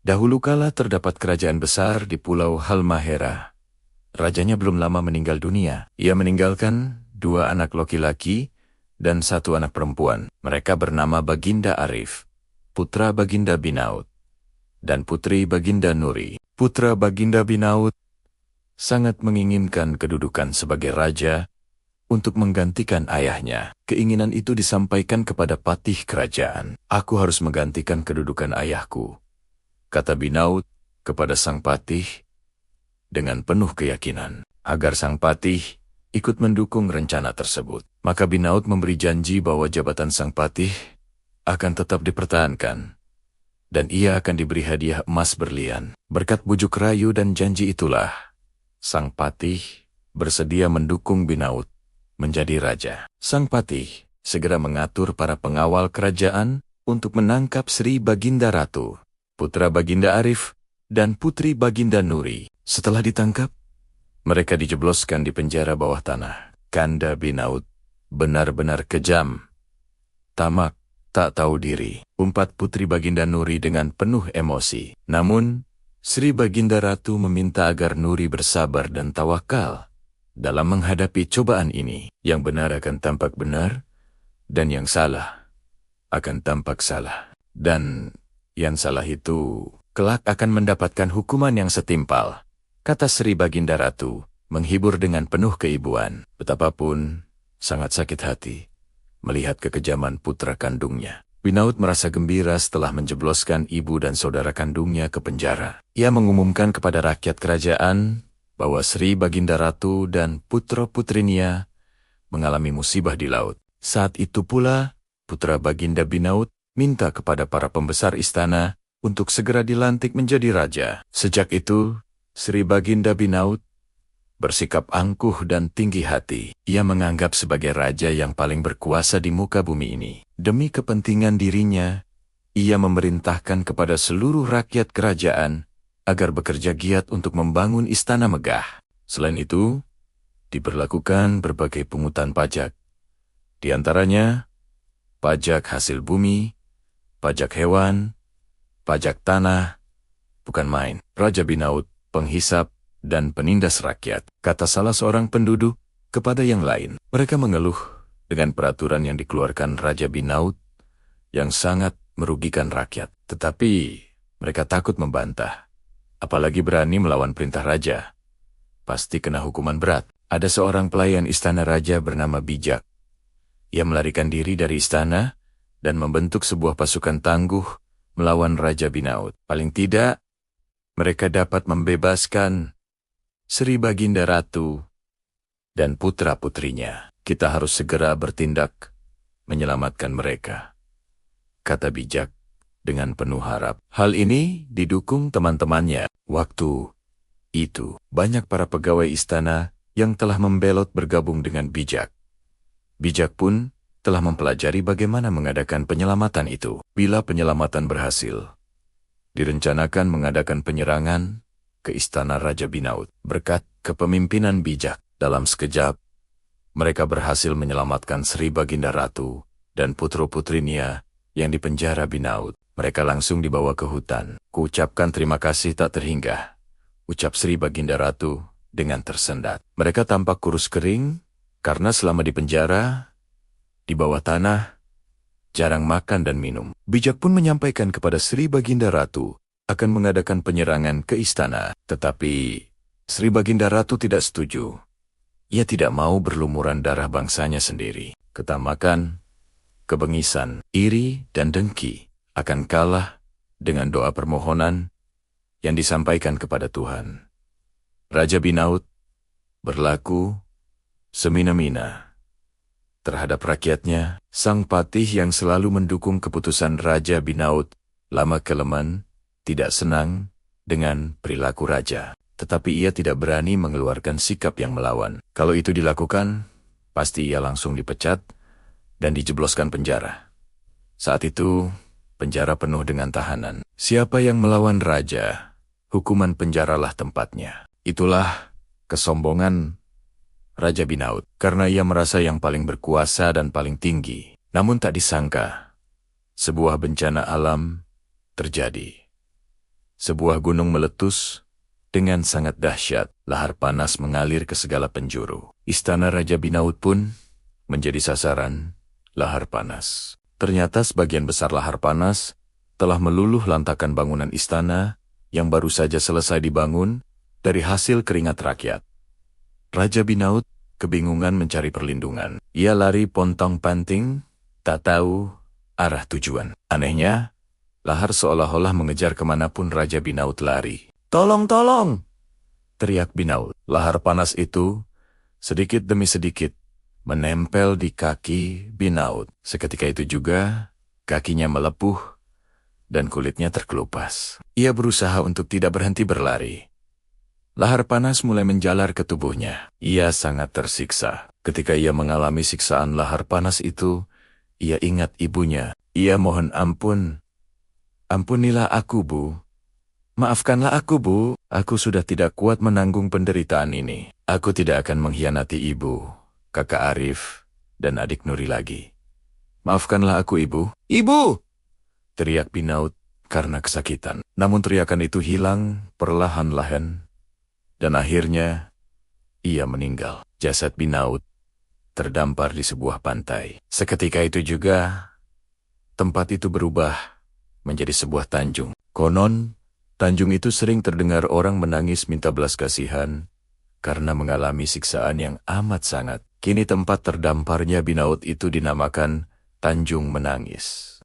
Dahulu kala terdapat kerajaan besar di Pulau Halmahera. Rajanya belum lama meninggal dunia. Ia meninggalkan 2 anak laki-laki dan 1 anak perempuan. Mereka bernama Baginda Arif, putra Baginda Binaut, dan putri Baginda Nuri. Putra Baginda Binaut sangat menginginkan kedudukan sebagai raja untuk menggantikan ayahnya. Keinginan itu disampaikan kepada patih kerajaan. "Aku harus menggantikan kedudukan ayahku," kata Binaut kepada sang patih dengan penuh keyakinan. Agar sang patih ikut mendukung rencana tersebut, maka Binaut memberi janji bahwa jabatan sang patih akan tetap dipertahankan, dan ia akan diberi hadiah emas berlian. Berkat bujuk rayu dan janji itulah, sang patih bersedia mendukung Binaut menjadi raja. Sang patih segera mengatur para pengawal kerajaan untuk menangkap Sri Baginda Ratu, putra Baginda Arif, dan putri Baginda Nuri. Setelah ditangkap, mereka dijebloskan di penjara bawah tanah. Kanda Binaut benar-benar kejam, tamak, tak tahu diri, umpat putri Baginda Nuri dengan penuh emosi. Namun, Sri Baginda Ratu meminta agar Nuri bersabar dan tawakal dalam menghadapi cobaan ini. Yang benar akan tampak benar, dan yang salah akan tampak salah. Dan yang salah itu kelak akan mendapatkan hukuman yang setimpal, kata Sri Baginda Ratu, menghibur dengan penuh keibuan. Betapapun sangat sakit hati melihat kekejaman putra kandungnya. Binaut merasa gembira setelah menjebloskan ibu dan saudara kandungnya ke penjara. Ia mengumumkan kepada rakyat kerajaan bahwa Sri Baginda Ratu dan putra-putrinya mengalami musibah di laut. Saat itu pula, putra Baginda Binaut minta kepada para pembesar istana untuk segera dilantik menjadi raja. Sejak itu, Sri Baginda Binaut bersikap angkuh dan tinggi hati. Ia menganggap sebagai raja yang paling berkuasa di muka bumi ini. Demi kepentingan dirinya, ia memerintahkan kepada seluruh rakyat kerajaan agar bekerja giat untuk membangun istana megah. Selain itu, diberlakukan berbagai pungutan pajak. Di antaranya, pajak hasil bumi, pajak hewan, pajak tanah. Bukan main, Raja Binaut, penghisap, dan penindas rakyat, kata salah seorang penduduk kepada yang lain. Mereka mengeluh dengan peraturan yang dikeluarkan Raja Binaut yang sangat merugikan rakyat. Tetapi mereka takut membantah, apalagi berani melawan perintah raja. Pasti kena hukuman berat. Ada seorang pelayan istana raja bernama Bijak. Ia melarikan diri dari istana dan membentuk sebuah pasukan tangguh melawan Raja Binaut. Paling tidak, mereka dapat membebaskan Sri Baginda Ratu dan putra-putrinya. Kita harus segera bertindak menyelamatkan mereka, kata Bijak dengan penuh harap. Hal ini didukung teman-temannya. Waktu itu, banyak para pegawai istana yang telah membelot bergabung dengan Bijak. Bijak pun telah mempelajari bagaimana mengadakan penyelamatan itu. Bila penyelamatan berhasil, direncanakan mengadakan penyerangan ke istana Raja Binaut. Berkat kepemimpinan Bijak, dalam sekejap, mereka berhasil menyelamatkan Sri Baginda Ratu dan putra-putrinya yang dipenjara Binaut. Mereka langsung dibawa ke hutan. Kuucapkan terima kasih tak terhingga, ucap Sri Baginda Ratu dengan tersendat. Mereka tampak kurus kering karena selama di penjara, di bawah tanah, jarang makan dan minum. Bijak pun menyampaikan kepada Sri Baginda Ratu akan mengadakan penyerangan ke istana. Tetapi Sri Baginda Ratu tidak setuju. Ia tidak mau berlumuran darah bangsanya sendiri. Ketamakan, kebengisan, iri, dan dengki akan kalah dengan doa permohonan yang disampaikan kepada Tuhan. Raja Binaut berlaku semina-mina terhadap rakyatnya. Sang patih yang selalu mendukung keputusan Raja Binaut lama-kelamaan tidak senang dengan perilaku raja, tetapi ia tidak berani mengeluarkan sikap yang melawan. Kalau itu dilakukan, pasti ia langsung dipecat dan dijebloskan penjara. Saat itu, penjara penuh dengan tahanan. Siapa yang melawan raja, hukuman penjaralah tempatnya. Itulah kesombongan Raja Binaut, karena ia merasa yang paling berkuasa dan paling tinggi. Namun tak disangka, sebuah bencana alam terjadi. Sebuah gunung meletus dengan sangat dahsyat. Lahar panas mengalir ke segala penjuru. Istana Raja Binaut pun menjadi sasaran lahar panas. Ternyata sebagian besar lahar panas telah meluluh lantakan bangunan istana yang baru saja selesai dibangun dari hasil keringat rakyat. Raja Binaut kebingungan mencari perlindungan. Ia lari pontang-panting, tak tahu arah tujuan. Anehnya, lahar seolah-olah mengejar kemanapun Raja Binaut lari. "Tolong, tolong!" teriak Binaut. Lahar panas itu, sedikit demi sedikit, menempel di kaki Binaut. Seketika itu juga, kakinya melepuh dan kulitnya terkelupas. Ia berusaha untuk tidak berhenti berlari. Lahar panas mulai menjalar ke tubuhnya. Ia sangat tersiksa. Ketika ia mengalami siksaan lahar panas itu, ia ingat ibunya. Ia mohon ampun. "Ampunilah aku, Bu. Maafkanlah aku, Bu. Aku sudah tidak kuat menanggung penderitaan ini. Aku tidak akan mengkhianati ibu, kakak Arif, dan adik Nuri lagi. Maafkanlah aku, Ibu." "Ibu!" teriak Binaut karena kesakitan. Namun teriakan itu hilang perlahan-lahan, dan akhirnya ia meninggal. Jasad Binaut terdampar di sebuah pantai. Seketika itu juga, tempat itu berubah menjadi sebuah tanjung. Konon, tanjung itu sering terdengar orang menangis minta belas kasihan karena mengalami siksaan yang amat sangat. Kini tempat terdamparnya Binaut itu dinamakan Tanjung Menangis.